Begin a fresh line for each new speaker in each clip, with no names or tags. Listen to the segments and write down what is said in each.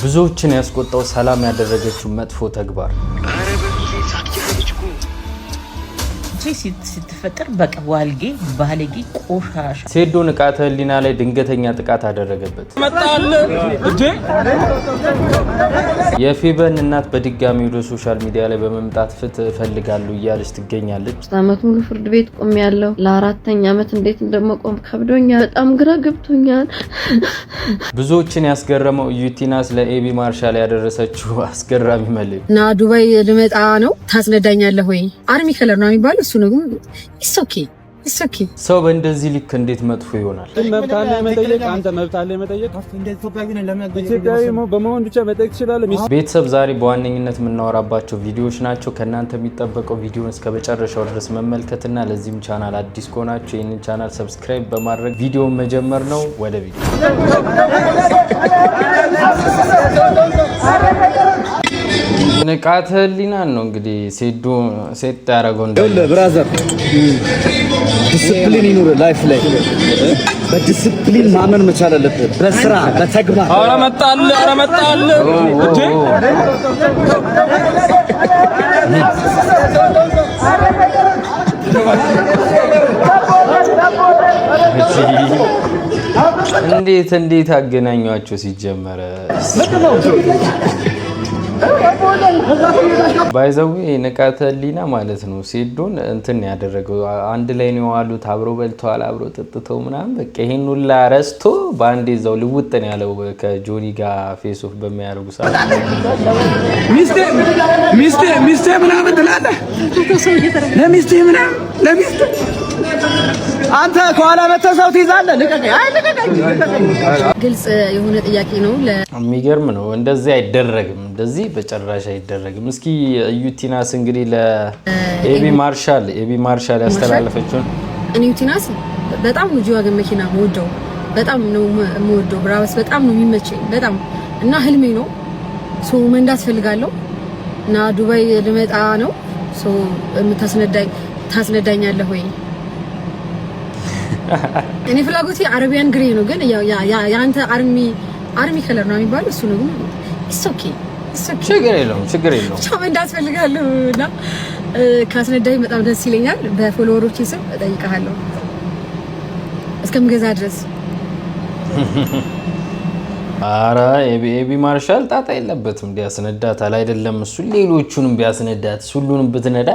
ብዙዎችን ያስቆጣው ሰላም ያደረገችው መጥፎ ተግባር
ስትፈጠር በቃ ዋልጌ ባለጌ ቆሻሻ
ሴዶ ንቃተ ህሊና ላይ ድንገተኛ ጥቃት አደረገበት። የፌበን እናት በድጋሚ ወደ ሶሻል ሚዲያ ላይ በመምጣት ፍትህ እፈልጋለሁ እያለች ትገኛለች።
አመት ሙሉ ፍርድ ቤት ቆሜያለሁ። ለአራተኛ አመት እንዴት እንደመቆም ከብዶኛል። በጣም ግራ ገብቶኛል።
ብዙዎችን ያስገረመው ዩቲናስ ለኤቢ ማርሻል ያደረሰችው አስገራሚ መልእክት
ና ዱባይ ልመጣ ነው ታስነዳኛለህ ወይ? አርሚ ከለር ነው የሚባለው እሱ ነው። It's okay.
ሰው በእንደዚህ ልክ እንዴት መጥፎ ይሆናል?
መብታለ መጠየቅ አንተ መብታለ መጠየቅ ኢትዮጵያዊ በመሆን ብቻ መጠየቅ ትችላለህ።
ቤተሰብ ዛሬ በዋነኝነት የምናወራባቸው ቪዲዮዎች ናቸው። ከእናንተ የሚጠበቀው ቪዲዮን እስከ መጨረሻው ድረስ መመልከትና ለዚህም ቻናል አዲስ ከሆናችሁ ይህንን ቻናል ሰብስክራይብ በማድረግ ቪዲዮን መጀመር ነው። ወደ ቪዲዮ ንቃተ ህሊና ነው እንግዲህ ሴት ያደረገው እንደ
ብራዘር ዲሲፕሊን ይኑር ላይፍ ላይ በዲሲፕሊን ማመን መቻል አለበት። በስራ በተግባር
ኧረ መጣል እጄ
እንዴት አገናኟቸው ሲጀመረ ባይዘው ንቃተ ህሊና ማለት ነው። ሴዶን እንትን ያደረገው አንድ ላይ ነው ያሉት፣ አብሮ በልተዋል፣ አብሮ ጠጥተው ምናምን በቃ ይሄን ሁላ ረስቶ ባንዴ እዛው ልውጥን ያለው ከጆኒ ጋር ፌስ ኦፍ በሚያደርጉ ሰዓት
ሚስቴ ምናምን ትላለህ ለሚስቴ አንተ ከኋላ መተሰው ትይዛለህ። ልቀቀኝ።
ግልጽ የሆነ ጥያቄ ነው።
የሚገርም ነው። እንደዚህ አይደረግም፣ እንደዚህ በጭራሽ አይደረግም። እስኪ ዩቲናስ እንግዲህ ለኤቢ ማርሻል ያስተላለፈችው
እኔ ዩቲናስ በጣም ነው ጂዋገን መኪና ወደው በጣም ነው የምወደው። ብራበስ በጣም ነው የሚመቸኝ በጣም እና ህልሜ ነው። ሶ መንዳት ፈልጋለሁ እና ዱባይ ልመጣ ነው። ሶ ታስነዳኛለህ ወይ? እኔ ፍላጎቴ አረቢያን ግሬ ነው፣ ግን ያንተ አርሚ ከለር ነው የሚባለው እሱ ነው። ኢትስ ኦኬ
ችግር የለውም።
ቻው እንዳትፈልጋለሁ እና ካስነዳኝ በጣም ደስ ይለኛል። በፎሎወሮቼ ስም እጠይቅሃለሁ እስከምገዛ ድረስ።
አረ ኤቢ ማርሻል ጣጣ የለበትም ቢያስነዳታል አይደለም እሱ ሌሎቹንም ቢያስነዳት ሁሉንም ብትነዳ።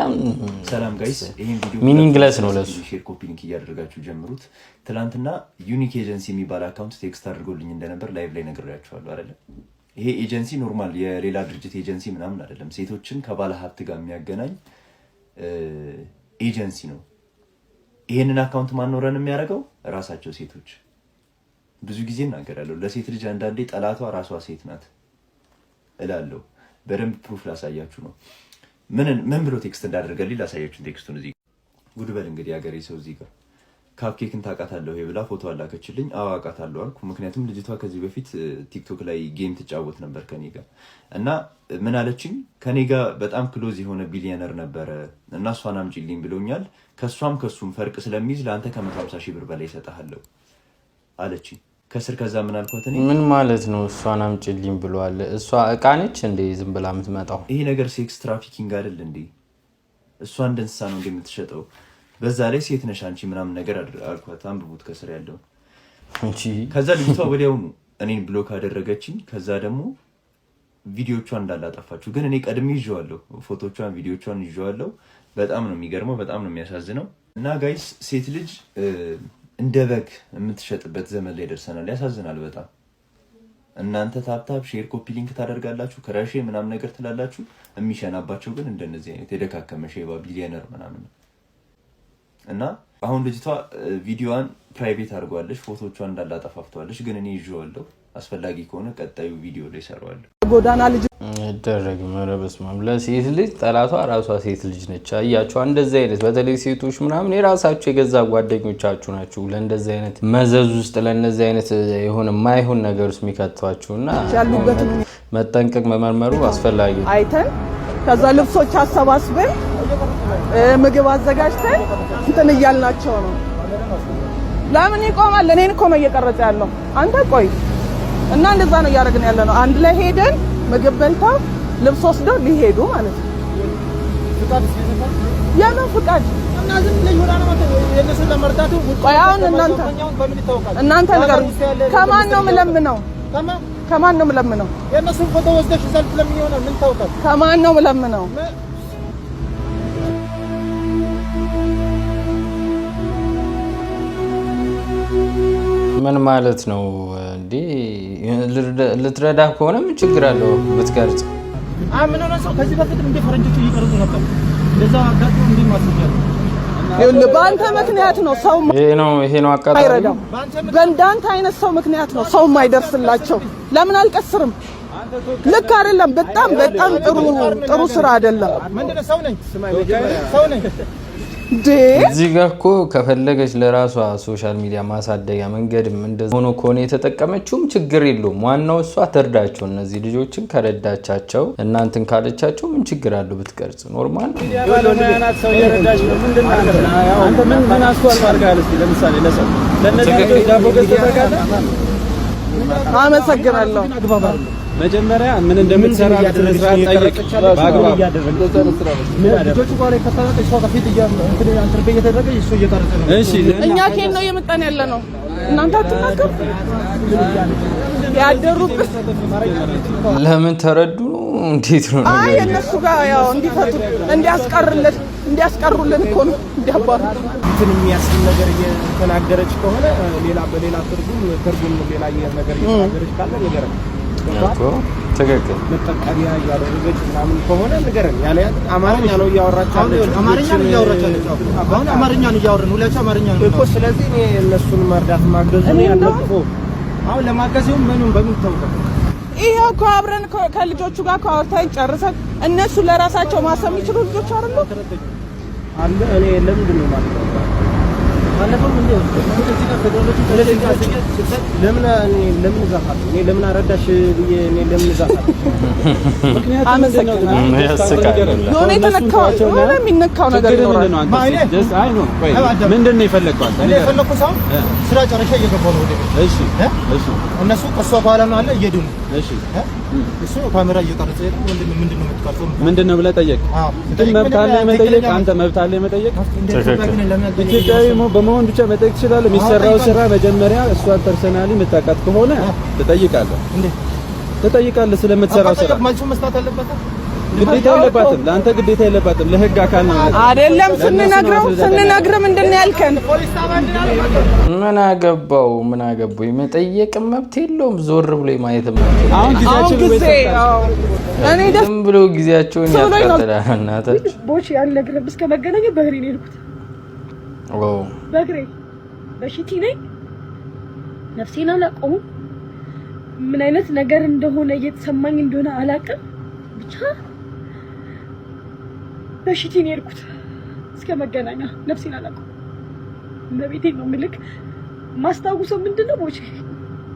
ሰላም ጋይስ፣ ይሄን ቪዲዮ
ሚኒንግለስ ነው ለሱ።
ሼር ኮፒ ሊንክ እያደረጋችሁ ጀምሩት። ትላንትና ዩኒክ ኤጀንሲ የሚባል አካውንት ቴክስት አድርጎልኝ እንደነበር ላይቭ ላይ ነግሬያችኋለሁ አይደል? ይሄ ኤጀንሲ ኖርማል የሌላ ድርጅት ኤጀንሲ ምናምን አይደለም። ሴቶችን ከባለ ሀብት ጋር የሚያገናኝ ኤጀንሲ ነው። ይሄንን አካውንት ማኖረን የሚያደርገው ራሳቸው ሴቶች። ብዙ ጊዜ እናገራለሁ ለሴት ልጅ አንዳንዴ ጠላቷ ራሷ ሴት ናት እላለሁ። በደንብ ፕሩፍ ላሳያችሁ ነው። ምን ብሎ ቴክስት እንዳደረገልኝ ላሳያችሁ። ቴክስቱን እዚህ ጉድበል እንግዲህ ሀገሬ ሰው እዚህ ጋር ካፕኬክን ታውቃታለህ ብላ ፎቶ አላከችልኝ። አዎ አውቃታለሁ አልኩ። ምክንያቱም ልጅቷ ከዚህ በፊት ቲክቶክ ላይ ጌም ትጫወት ነበር ከኔ ጋር እና ምን አለችኝ፣ ከኔ ጋር በጣም ክሎዝ የሆነ ቢሊየነር ነበረ እና እሷን አምጪልኝ ብሎኛል። ከሱም ፈርቅ ስለሚይዝ ለአንተ ከ150 ሺህ ብር በላይ እሰጥሃለሁ አለችኝ። ከስር ከዛ ምን አልኳት እኔ
ምን ማለት ነው እሷን አምጪልኝ ብሏል? እሷ እቃ ነች እንዴ ዝም ብላ የምትመጣው?
ይሄ ነገር ሴክስ ትራፊኪንግ አይደል እንዴ? እሷ እንደ እንስሳ ነው እንደምትሸጠው። በዛ ላይ ሴት ነሽ አንቺ ምናምን ነገር አልኳት። አንብቡት ከስር ያለው
እንጂ።
ከዛ ልጅቷ ወዲያውኑ እኔን ብሎክ አደረገችኝ። ከዛ ደግሞ ቪዲዮቿን እንዳላጠፋችሁ ግን እኔ ቀድሜ ይዤዋለሁ፣ ፎቶቿን ቪዲዮቿን ይዤዋለሁ። በጣም ነው የሚገርመው፣ በጣም ነው የሚያሳዝነው። እና ጋይስ ሴት ልጅ እንደ በግ የምትሸጥበት ዘመን ላይ ደርሰናል። ያሳዝናል በጣም። እናንተ ታፕታፕ ሼር ኮፒ ሊንክ ታደርጋላችሁ፣ ክራሼ ምናምን ነገር ትላላችሁ። የሚሸናባቸው ግን እንደነዚህ አይነት የደካከመ ሼባ ቢሊየነር ምናምን። እና አሁን ልጅቷ ቪዲዮዋን ፕራይቬት አድርጓለች፣ ፎቶቿን እንዳላጠፋፍተዋለች። ግን እኔ ይዤዋለሁ፣ አስፈላጊ ከሆነ ቀጣዩ ቪዲዮ ላይ ሰራዋለሁ።
ጎዳና ልጅ
ደረግ መረበስማም ለሴት ልጅ ጠላቷ ራሷ ሴት ልጅ ነች። አያችሁ እንደዚህ አይነት በተለይ ሴቶች ምናምን የራሳችሁ የገዛ ጓደኞቻችሁ ናችሁ ለእንደዚህ አይነት መዘዝ ውስጥ ለእነዚህ አይነት የሆነ ማይሆን ነገር ውስጥ የሚከቷችሁና መጠንቀቅ መመርመሩ አስፈላጊ ነው።
አይተን ከዛ ልብሶች አሰባስበን ምግብ አዘጋጅተን እንትን እያልናቸው ነው። ለምን ይቆማል? እኔን እኮ ነው እየቀረጸ ያለው። አንተ ቆይ
እና እንደዛ ነው ያደረግን ያለነው። አንድ ላይ ሄደን ምግብ በልተው ልብስ ወስደው ሊሄዱ ማለት ነው። ፍቃድ ያለው ፍቃድ እና ዝም ብለሽ ወራና ማለት የነሱን ለመርዳቱ ቆያውን እናንተ ነገር ከማን ነው የምለምነው? ከማን ነው የምለምነው? የነሱን ፎቶ ወስደሽ ሰልፍ ለምን ይሆናል? ምን ታውቃለህ? ከማን ነው የምለምነው?
ምን ማለት ነው እንዴ? ልትረዳ ከሆነ ምን ችግር አለው ብትቀርጽ?
ምን ሆነ ሰው ከዚህ በፊት እንደ ፈረንጆቹ እየቀርጹ ነበር። እንደዛ አጋጥሞ እንዴ ማስጀመር
በአንተ ምክንያት ነው ሰው
ይሄ ነው አቃጣሪ።
በእንዳንተ አይነት ሰው ምክንያት ነው ሰው የማይደርስላቸው። ለምን አልቀስርም? ልክ አይደለም። በጣም ጥሩ ስራ አይደለም።
ምንድነው ሰው ነኝ ሰው ነኝ
እዚህ ጋር እኮ ከፈለገች ለራሷ ሶሻል ሚዲያ ማሳደጊያ መንገድም እንደዚህ ሆኖ ከሆነ የተጠቀመችውም ችግር የለውም። ዋናው እሷ ትርዳቸው። እነዚህ ልጆችን ከረዳቻቸው እናንተን ካለቻቸው ምን ችግር አለው ብትቀርጽ? ኖርማል ነው።
ያናት ሰው እየረዳች ነው። ምንድነው አንተ ምን አስተዋል ማርጋል? እስቲ ለምሳሌ ለሰው ለነዚህ ዳቦ ገዝተህ
አመሰግናለሁ።
መጀመሪያ ምን እንደምትሰራ በትዝራት ጠይቅ። ባግባብ ልጆቹ ጋር ከተላቀሽ ሰው ከፊት እንትን አንተርበ እየተደረገ እሱ እየቀረጸ ነው። እሺ
እኛ ከየት ነው የመጣን ያለ ነው? እናንተ አትናገሩ። ያደሩብስ
ለምን ተረዱ ነው? እንዴት ነው?
አይ እነሱ ጋር ያው እንዲፈቱ እንዲያስቀሩልን እኮ ነው እንዲያባሩ
እንትን የሚያስል ነገር እየተናገረች ከሆነ በሌላ ትርጉም ሌላ ነገር እየተናገረች ካለ ነገር
እኮ ትክክል
መጠቀሚያ ያደረገች ምናምን ከሆነ ንገረን። ያለ አማርኛ ነው እያወራች ያለችው። አማርኛ ነው እያወራች ያለችው። አሁን አማርኛ ነው እያወራን ሁላችሁ አማርኛ ነው እኮ። ስለዚህ እኔ እነሱን መርዳት ማገዝ ነው ያለብህ። አሁን ለማገዝው በምን ተውቀው
ይሄ እኮ አብረን ከልጆቹ ጋር ካወርታን ጨርሰን እነሱ ለራሳቸው ማሰብ የሚችሉ ልጆች አይደሉ
አለ። እኔ ለምንድን ነው ማለት ነው ባለፈው ምን ነው እዚህ ጋር ተደረገች። ለምን ዛፋት እኔ ለምን አረዳሽ ብዬ እኔ ለምን ዛፋት ምክንያቱም ምንድነው
ያስቃል።
የሆነ የሚነካው ነገር ነው።
ምንድን ነው የፈለከው?
እኔ የፈለኩት ሰው ስራ ጨርሼ እየገባሁ ነው ወደ ቤት።
እሺ
እነሱ ከሷ በኋላ ነው አለ እየሄዱ ነው።
እሺ
እሱ ካሜራ እየቀረጸ ምንድነው የምትቀርጸው?
ምንድነው ብለህ ጠየቅ። ግን መብት አለ የመጠየቅ። አንተ መብት አለ የመጠየቅ። ኢትዮጵያዊ በመሆን ብቻ መጠየቅ ትችላለህ። የሚሰራው ስራ መጀመሪያ እሷን ፐርሰናሊ የምታውቃት ከሆነ ትጠይቃለህ። ትጠይቃለህ ስለምትሰራው ስራ።
መልሱ መስጠት አለበት።
ግዴታ የለባትም። ለአንተ ግዴታ የለባትም። ለህግ አካል ነው
አይደለም። ስንነግር ምንድን ነው ያልከን?
ምን አገባው? መጠየቅ መብት የለውም። ዞር ብሎ ማየት መብት የለውም።
አሁን
ዝም ብሎ ጊዜያቸውን ያቃጥላል። እናታችሁ
ቦች ያልነግርህ እስከ መገናኛ በእግሬ ነው የሄድኩት። በእግሬ በሽቲ ነኝ። ነፍሴን አላውቀውም። ምን አይነት ነገር እንደሆነ እየተሰማኝ እንደሆነ አላውቅም። ብቻ በሽቲ ነው የሄድኩት እስከ መገናኛ። ነፍሴን አላውቀውም። በቤቴን ነው የምልክ። ማስታውሰው ምንድነው ቦቼ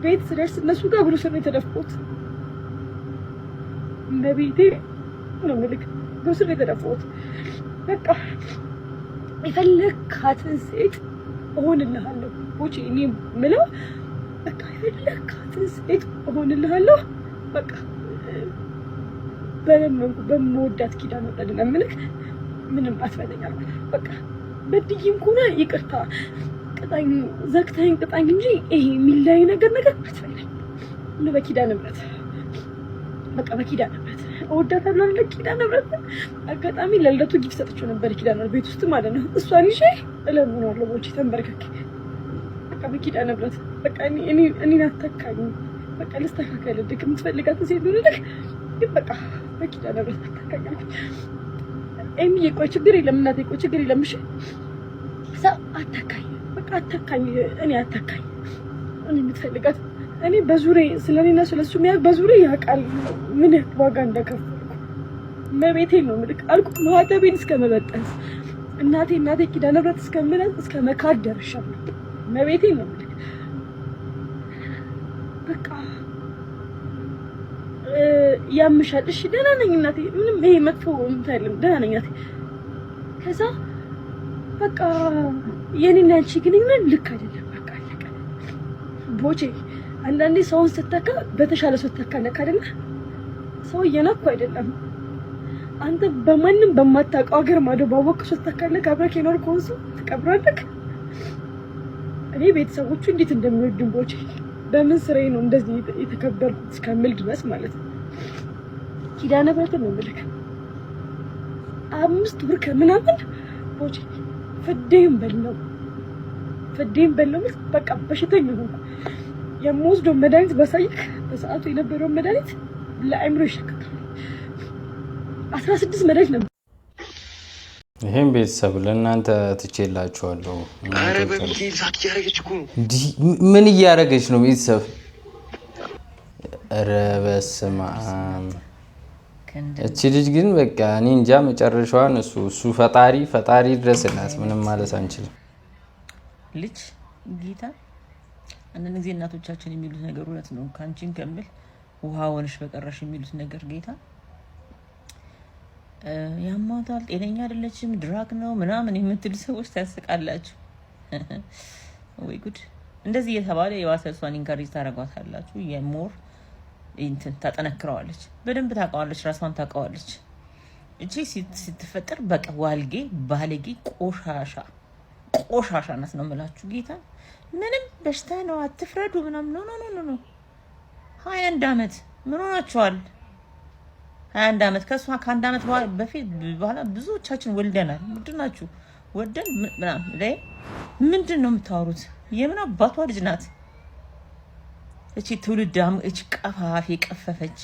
ቤት ስደርስ እነሱ ጋር እግሩ ስር ነው የተደፋሁት። በቤቴ ነው የምልክ። እግሩ ስር ነው የተደፋሁት። በቃ የፈለካትን ሴት እሆንልሃለሁ ቦቼ። እኔ የምለው በቃ የፈለካትን ሴት እሆንልሃለሁ። በቃ በመወዳት ኪዳነ ምሕረት ምልክ ምንም አትበለኝ አልኩት። በቃ በድዬም ከሆነ ይቅርታ ቅጣኝ፣ ዘግተኸኝ ቅጣኝ እንጂ ይሄ የሚለያይ ነገር አትበለኝ። በኪዳነ ምሕረት በቃ በኪዳነ ምሕረት እወዳታለሁ አይደል? ኪዳነ ምሕረት አጋጣሚ ለልደቱ ጊፍት ሰጥቼው ነበር ኪዳነ ምሕረት ቤት ውስጥ ማለት ነው። እሷን ይዤ እለምነዋለሁ ቦቼ ተንበርከክ። በቃ በኪዳነ ምሕረት በቃ እኔን አትተካኝ። በቃ ልስተካከልልህ የምትፈልጋትን ሴት ልልህ ግን በቃ በኪዳነ ምሕረት አትተካኝ። ኤሚዬ ቆይ ችግር የለም እናቴ፣ ቆይ ችግር የለም እሺ። አትተካኝ በቃ አትተካኝ። እኔ አትተካኝ። እኔ የምትፈልጋት እኔ በዙሪያ ስለኔና ስለሱ የሚያውቅ በዙሪያ ያውቃል ምን ያህል ዋጋ እንደከፈልኩ። መቤቴን ነው የምልክ አልኩ። ማህተቤን እስከመበጠስ እናቴ ኪዳነ ምሕረት እስከ መካድ ደርሻለሁ። መቤቴን ነው የምልክ በቃ ያምሻል። እሺ ደህና ነኝ እናቴ፣ ምንም ይሄ መጥፎ እንትን አይደለም፣ ደህና ነኝ እናቴ። ከዛ በቃ የኔና አንቺ ግንኙነት ልክ አይደለም። በቃ አለቀ ቦቼ። አንዳንዴ ሰውን ስተካ በተሻለ ሰው ተካለክ አይደለ? ሰው እየነኩ አይደለም። አንተ በማንም በማታውቀው ሀገር ማዶ ባወቅሽ ተካለክ አብረክ የኖር ኮንሱ ተቀብራለክ። እኔ ቤተሰቦቹ እንዴት እንደሚወዱኝ ቦቼ በምን ስራዬ ነው እንደዚህ የተከበርኩት እስከምል ድረስ ማለት ነው። ኪዳነ ምሕረትን ነው የምልህ 5 ብር ከምናምን ቦቼ ፍዴም በለው በቃ በሽተኛ ሆንኩ። የምወስደው መድኃኒት ባሳይክ በሰዓቱ የነበረው መድኃኒት ለአእምሮ ይሸከካል 16 መድኃኒት ነበር።
ይሄን ቤተሰብ ለእናንተ ትቼላችኋለሁ።
አረ በሚኪ ሳት እያደረገች እኮ
ምን እያደረገች ነው ቤተሰብ? ኧረ በስመ አብ እቺ ልጅ ግን በቃ እኔ እንጃ መጨረሻዋን እሱ ፈጣሪ ድረስላት። ምንም ማለት አንችልም።
ልጅ ጌታ አንዳንድ ጊዜ እናቶቻችን የሚሉት ነገር እውነት ነው። ካንቺን ከምል ውሃ ሆነሽ በቀረሽ የሚሉት ነገር ጌታ ያማታል፣ ጤነኛ አይደለችም፣ ድራግ ነው ምናምን የምትሉ ሰዎች ታስቃላችሁ። ወይ ጉድ! እንደዚህ እየተባለ የዋሰ እሷን ኢንካሬጅ ታደርጓታላችሁ። የሞር እንትን ታጠነክረዋለች። በደንብ ታውቀዋለች፣ ራሷን ታውቀዋለች። እቺ ስትፈጠር በቃ ዋልጌ፣ ባለጌ፣ ቆሻሻ ናት ነው የምላችሁ። ጌታ ምንም በሽታ ነው አትፍረዱ ምናምን ኖ 21 አመት ምን ሆናችኋል? 21 አመት ከሷ ከአንድ አመት በኋላ ብዙዎቻችን ወልደናል። ምንድናችሁ ወደን ምናምን ላይ ምንድነው የምታወሩት? የምን አባቷ ልጅ ናት እቺ? ትውልዳም እቺ ቀፋፊ ቀፈፈች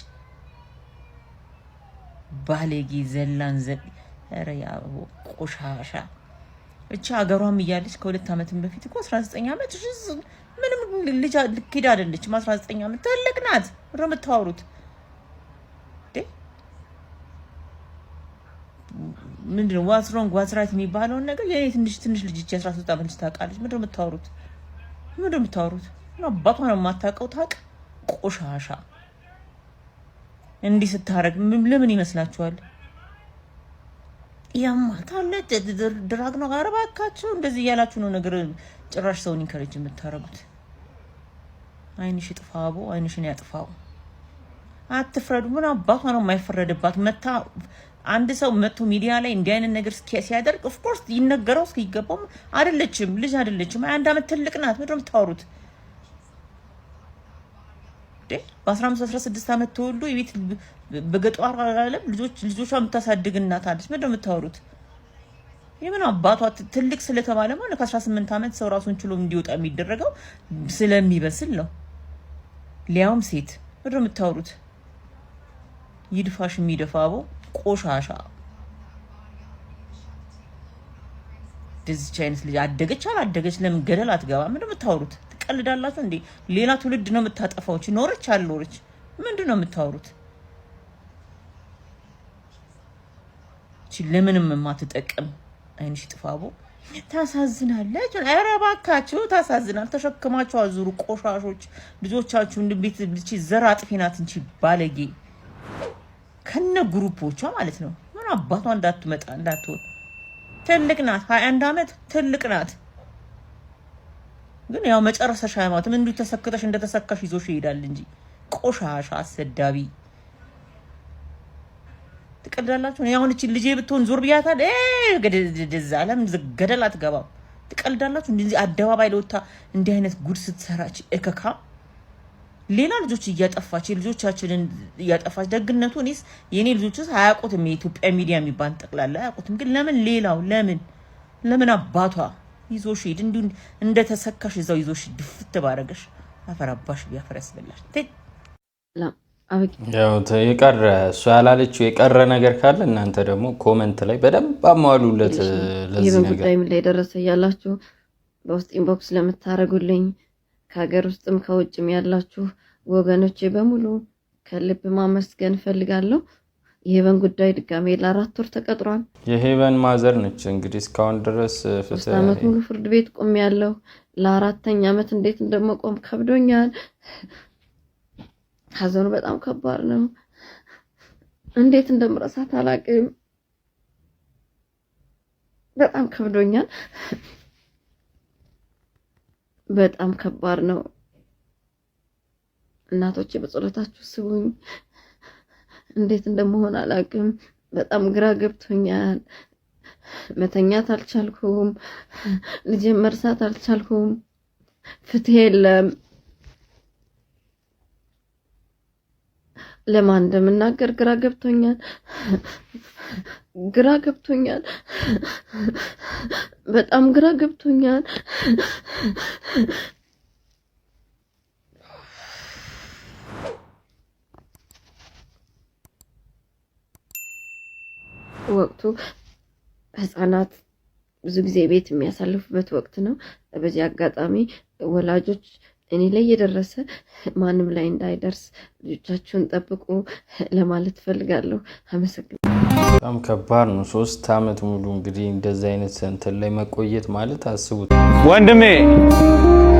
ባለጌ ዘላን ኧረ ያው ቆሻሻ እቺ ሀገሯም እያለች ከ2 አመትም በፊት እኮ 19 አመት ምንም ልጅ ልክዳ አይደለችም። 19 አመት ትልቅ ናት። ምንድነው የምታወሩት? ምንድነው ዋትስ ሮንግ ዋትስ ራይት የሚባለውን ነገር የኔ ትንሽ ልጅ 13 አመት ልጅ ታውቃለች። ምንድነው የምታወሩት? አባቷ ነው የማታውቀው ታውቅ ቆሻሻ። እንዲህ ስታረግ ለምን ይመስላችኋል? ያማታለ ድራግ ነው አረባካችሁ። እንደዚህ እያላችሁ ነው ነገር ጭራሽ ሰውን ኢንካሬጅ የምታረጉት። አይንሽ ይጥፋው፣ አይንሽን ያጥፋው። አትፍረዱ። ምን አባቷ ነው የማይፈረድባት? መታ አንድ ሰው መጥቶ ሚዲያ ላይ እንዲህ አይነት ነገር ሲያደርግ ኦፍ ኮርስ ይነገረው እስኪገባው አይደለችም፣ ልጅ አይደለችም። 21 አመት ትልቅ ናት። ምንድነው የምታወሩት? በ15 16 አመት ተወልዶ የቤት በገጠር ዓለም ልጆቿ የምታሳድግ እናት አለች። ምንድነው የምታወሩት? የምን አባቷ ትልቅ ስለተባለ ማለት ከ18 አመት ሰው ራሱን ችሎ እንዲወጣ የሚደረገው ስለሚበስል ነው። ሊያውም ሴት። ምንድነው የምታወሩት? ይድፋሽ የሚደፋው ቆሻሻ። ደዚህ አይነት ልጅ አደገች አላደገች ለምን ገደል አትገባ? ምንድነው የምታወሩት? ትቀልዳላችሁ እንዴ? ሌላ ትውልድ ነው የምታጠፋው። እቺ ኖረች አልኖረች ምንድነው የምታወሩት? እቺ ለምንም የማትጠቅም አይንሽ ጥፋቦ ታሳዝናለች። ኧረ እባካችሁ ታሳዝናል። ተሸክማችሁ አዙሩ ቆሻሾች ልጆቻችሁ። ቤት ልጅ ዘር አጥፊ ናት እንጂ ባለጌ ከነ ግሩፖቿ ማለት ነው። ምን አባቷ እንዳትመጣ እንዳትወጣ። ትልቅ ናት፣ 21 አመት ትልቅ ናት። ግን ያው መጨረሻሽ ሃይማኖት ምን እንዲሁ ተሰክተሽ እንደተሰካሽ ይዞሽ ይሄዳል እንጂ ቆሻሻ አሰዳቢ ትቀልዳላችሁ። ያው እቺ ልጄ ብትሆን ዞር ብያታል ገደል ገደል አትገባም። ትቀልዳላችሁ። እንደዚህ አደባባይ ለወጣ እንዲህ አይነት ጉድ ስትሰራች እከካ ሌላ ልጆች እያጠፋች ልጆቻችንን እያጠፋች። ደግነቱ እኔስ የኔ ልጆችስ አያውቁትም የኢትዮጵያ ሚዲያ የሚባል ጠቅላላ አያውቁትም። ግን ለምን ሌላው ለምን አባቷ ይዞሽ ሄድ እንዲሁ እንደተሰካሽ እዛው ይዞሽ ድፍት ባረገሽ አፈራባሽ ቢያፈር ያስበላሽ።
ያው የቀረ እሱ ያላለችው የቀረ ነገር ካለ እናንተ ደግሞ ኮሜንት ላይ በደንብ አሟሉለት። ለዚህ ነገር
ጉዳይ ምን ላይ ደረሰ ያላችሁ በውስጥ ኢንቦክስ ለምታረጉልኝ ከሀገር ውስጥም ከውጭም ያላችሁ ወገኖቼ በሙሉ ከልብ ማመስገን ፈልጋለሁ። የሄቨን ጉዳይ ድጋሜ ለ4 ወር ተቀጥሯል።
የሄቨን ማዘር ነች እንግዲህ እስካሁን ድረስ
ፍትህ አመት ሙሉ ፍርድ ቤት ቆሜያለሁ። ለ4ኛ አመት እንዴት እንደመቆም ከብዶኛል። ሀዘኑ በጣም ከባድ ነው። እንዴት እንደምረሳት አላውቅም። በጣም ከብዶኛል። በጣም ከባድ ነው። እናቶቼ በጸሎታችሁ ስቡኝ። እንዴት እንደምሆን አላውቅም። በጣም ግራ ገብቶኛል። መተኛት አልቻልኩም። ልጄን መርሳት አልቻልኩም። ፍትህ የለም። ለማን እንደምናገር ግራ ገብቶኛል። በጣም ግራ ገብቶኛል። ወቅቱ ህፃናት ብዙ ጊዜ ቤት የሚያሳልፉበት ወቅት ነው። በዚህ አጋጣሚ ወላጆች እኔ ላይ የደረሰ ማንም ላይ እንዳይደርስ ልጆቻችሁን ጠብቁ ለማለት ፈልጋለሁ። አመሰግናለሁ።
በጣም ከባድ ነው። 3 አመት ሙሉ እንግዲህ እንደዚህ አይነት እንትን ላይ መቆየት ማለት አስቡት።
ወንድሜ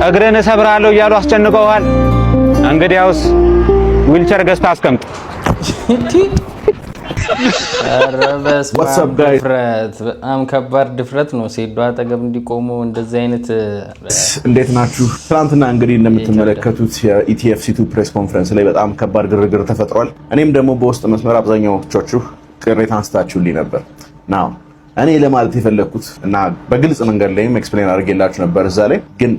እግረን ሰብራለሁ እያሉ አስጨንቀዋል። እንግዲያውስ ዊልቸር ገዝተህ አስቀምጥ።
በጣም ከባድ ድፍረት ነው። ሴዷ አጠገብ እንዲቆሙ እንደዚህ አይነት።
እንዴት ናችሁ? ትናንትና እንግዲህ እንደምትመለከቱት የኢቲኤፍሲ2 ፕሬስ ኮንፈረንስ ላይ በጣም ከባድ ግርግር ተፈጥሯል። እኔም ደግሞ በውስጥ መስመር አብዛኛዎቻችሁ ቅሬታ አንስታችሁልኝ ነበር። ናው እኔ ለማለት የፈለኩት እና በግልጽ መንገድ ላይም ኤክስፕሌን አድርጌላችሁ ነበር። እዛ ላይ ግን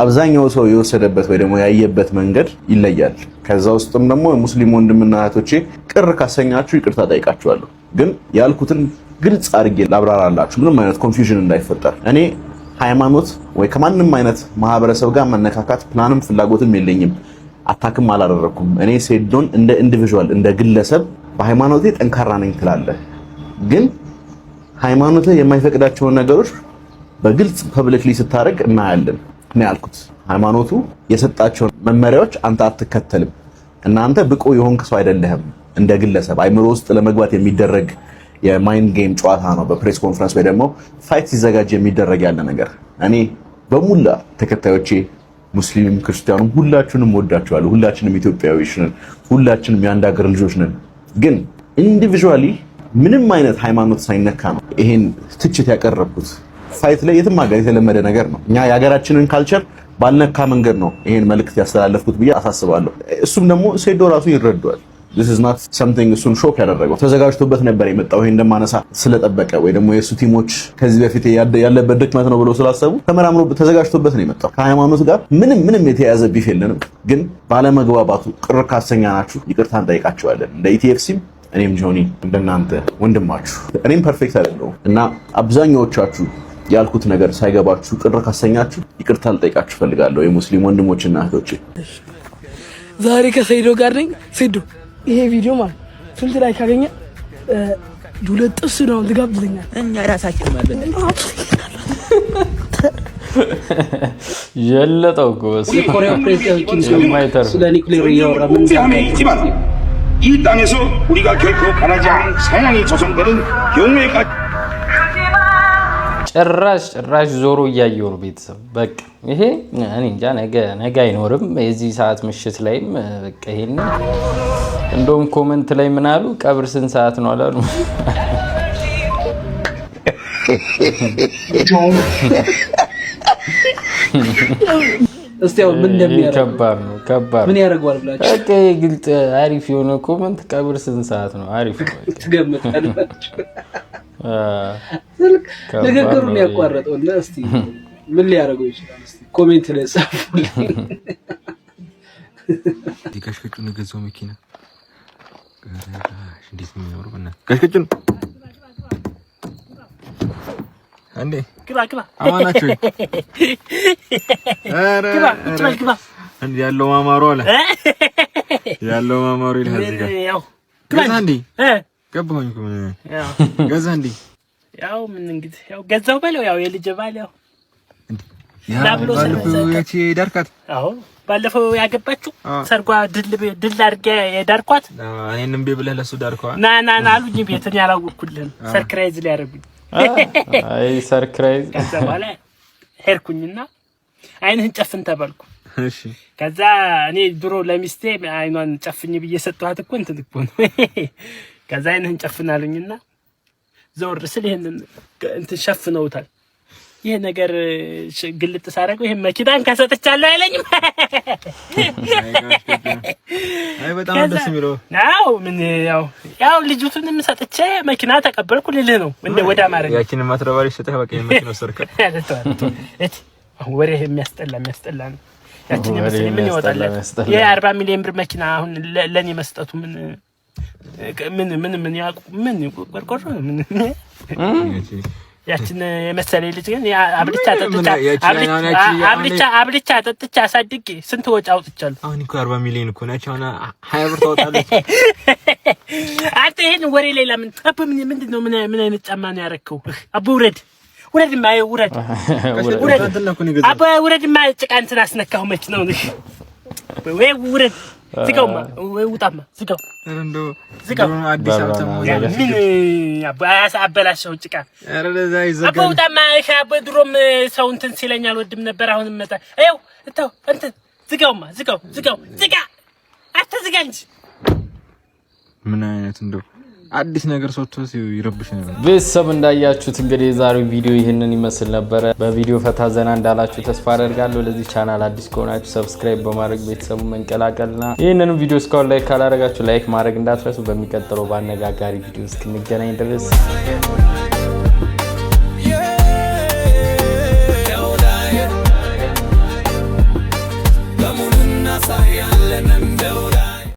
አብዛኛው ሰው የወሰደበት ወይ ደግሞ ያየበት መንገድ ይለያል። ከዛ ውስጥም ደግሞ ሙስሊም ወንድምና እህቶቼ ቅር ካሰኛችሁ ይቅርታ ጠይቃችኋለሁ። ግን ያልኩትን ግልጽ አድርጌ ላብራራላችሁ ምንም አይነት ኮንፊውዥን እንዳይፈጠር። እኔ ሃይማኖት ወይ ከማንም አይነት ማህበረሰብ ጋር መነካካት ፕላንም ፍላጎትም የለኝም። አታክም አላደረኩም። እኔ ሴዶን እንደ ኢንዲቪጁዋል እንደ ግለሰብ በሃይማኖቴ ጠንካራ ነኝ ትላለህ፣ ግን ሃይማኖቴ የማይፈቅዳቸውን ነገሮች በግልጽ ፐብሊክሊ ስታደርግ እናያለን ነው ያልኩት። ሃይማኖቱ የሰጣቸውን መመሪያዎች አንተ አትከተልም እና አንተ ብቁ የሆንክ ሰው አይደለህም። እንደ ግለሰብ አይምሮ ውስጥ ለመግባት የሚደረግ የማይንድ ጌም ጨዋታ ነው። በፕሬስ ኮንፈረንስ ወይ ደግሞ ፋይት ሲዘጋጅ የሚደረግ ያለ ነገር። እኔ በሙላ ተከታዮቼ ሙስሊምም ክርስቲያኑም ሁላችሁንም ወዳችኋለሁ። ሁላችንም ኢትዮጵያዊዎች ነን። ሁላችንም የአንድ ሀገር ልጆች ነን። ግን ኢንዲቪጁዋሊ ምንም አይነት ሃይማኖት ሳይነካ ነው ይሄን ትችት ያቀረብኩት። ፋይት ላይ የትም ሀገር የተለመደ ነገር ነው። እኛ የሀገራችንን ካልቸር ባልነካ መንገድ ነው ይሄን መልእክት ያስተላለፍኩት ብዬ አሳስባለሁ። እሱም ደግሞ ሴዶ ራሱ ይረዳዋል። this is not something እሱን ሾክ ያደረገው ተዘጋጅቶበት ነበር የመጣው። ይሄን እንደማነሳ ስለጠበቀ ወይ ደግሞ የሱ ቲሞች ከዚህ በፊት ያለበት ድክመት ነው ብሎ ስላሰቡ ተመራምሮ ተዘጋጅቶበት ነው የመጣው። ከሃይማኖት ጋር ምንም የተያያዘ ቢፍ የለንም። ግን ባለመግባባቱ ቅር ካሰኛናችሁ ይቅርታ እንጠይቃችኋለን። እንደ ኢቲኤፍሲም እኔም ጆኒ እንደናንተ ወንድማችሁ እኔም ፐርፌክት አይደለሁም እና አብዛኛዎቻችሁ ያልኩት ነገር ሳይገባችሁ ቅር ካሰኛችሁ ይቅርታ ልጠይቃችሁ ፈልጋለሁ። የሙስሊም ወንድሞችና እህቶቼ
ዛሬ ከሰይዶ ጋር ነኝ። ሰይዶ ይሄ ቪዲዮ ማለት ስንት ላይ ካገኘ 2 ጥስ ነው ልጋብዘኛል።
እኛ ራሳችን ማለት
የለጠው ጎስ
ኮሪያ ፕሬዚዳንት ስለ ኒውክሌር እያወራ ምን 이 땅에서 우리가 결코 가라지 않은 사양이 조성되는 경우에까지
ጭራሽ ዞሮ እያየው ነው ቤተሰብ። በቃ ይሄ እኔ እንጃ ነገ አይኖርም የዚህ ሰዓት ምሽት ላይም በቃ ይሄን እንደውም ኮሜንት ላይ ምን አሉ? ቀብር ስንት ሰዓት ነው አላሉ?
እስቲው ምን እንደሚያደርግ
ከባድ
ምን ያደርጋል ብላችሁ
በቃ ግልጽ አሪፍ የሆነ ኮሜንት ቀብር ስንት ሰዓት ነው? አሪፍ ነው
ትገምታላችሁ። ንግግሩን ያቋረጠውና እስቲ ምን ሊያደርገው ይችላል? እስቲ ኮሜንት ላይ ጻፉልኝ።
ዲካሽከቹ ነገዘው መኪና እንዴት ነው የሚኖረው? እና ከሽከቹን አንዴ
ግባ
አማናችሁ
ግባ
እንዴ ያለው ማማሩ አለ ያለው ማማሩ ይላል እዚህ ጋር
ያው
ገዛ እንዴ ገባሁኝ እኮ
ያው
ገዛ እንዴ
ያው ምን እንግዲህ ያው ገዛው በለው ያው የልጅ ባል ያው
ላብሎ ሰለች ዳርካት
አዎ ባለፈው ያገባችሁ ሰርጓ ድል አድርጌ የዳርኳት
እኔንም ብለህ ለሱ ዳርኳት
ና አሉኝ። ቤትን ያላወኩልህም ሰርፕራይዝ ሊያደርጉኝ
አይ ሰርፕራይዝ
ከዛ በኋላ ሄድኩኝና አይንህን ጨፍን ተባልኩ።
እሺ
ከዛ እኔ ድሮ ለሚስቴ አይኗን ጨፍኝ ብዬ ሰጥቷት እኮ እንትን እኮ ነው። ከዛ አይንህን ጨፍን አሉኝና ዘወር ስል ይሄንን እንትን ሸፍነውታል።
ይሄ ነገር ግልጥ ሳረገው ይሄ መኪናን ከሰጥቻለሁ አይለኝም።
አይ በጣም ደስ የሚለው
ናው ምን ያው ልጅቱንም ሰጥቼ መኪና ተቀበልኩ ልልህ ነው እንደ ወዳ ማረግ
ያቺን ማትረባሪ ሰጠህ በቃ የመኪናው ሰርካ
ወሬ የሚያስጠላ ነው። ያቺን የመሰለኝ ምን ይወጣል? የ40 ሚሊዮን ብር መኪና አሁን ለኔ መስጠቱ ምን ያቁ ምን ቆርቆሮ ምን ያቺን የመሰለኝ ልጅ ግን አብልቻ ጠጥቻ አሳድጌ ስንት ወጪ አውጥቻለሁ።
አሁን እኮ 40 ሚሊዮን እኮ ነች። አሁን 20 ብር ታወጣለች።
አንተ ይሄን ወሬ ላይ ለምን አቦ ምንድነው? ምን አይነት ጫማ ነው ያረከው? አቦ ውረድ ማይ ውረድ አቦ ውረድ ማይ ጭቃ እንትን አስነካው መኪናው ነው ወይ ውረድ ዝጋውማ ወይ ውጣማ ዝጋው
አዲስ አበባ
ምን አበላሽው ጭቃ አቦ ውጣማ አቦ ድሮም ሰው እንትን ሲለኛል ወድም ነበር። አሁንም መጣ አይው እንትን ዝጋውማ ዝጋ አትዝጋ እንጂ
ምን አይነት እንደው አዲስ ነገር ሶቶ ይረብሽ ነበር።
ቤተሰብ እንዳያችሁት እንግዲህ የዛሬው ቪዲዮ ይሄንን ይመስል ነበር። በቪዲዮ ፈታ ዘና እንዳላችሁ ተስፋ አደርጋለሁ። ለዚህ ቻናል አዲስ ከሆናችሁ ሰብስክራይብ በማድረግ ቤተሰቡን መንቀላቀልና ይሄንን ቪዲዮ እስካሁን ላይክ ካላደረጋችሁ ላይክ ማድረግ እንዳትረሱ። በሚቀጥለው በአነጋጋሪ ቪዲዮ እስክንገናኝ ድረስ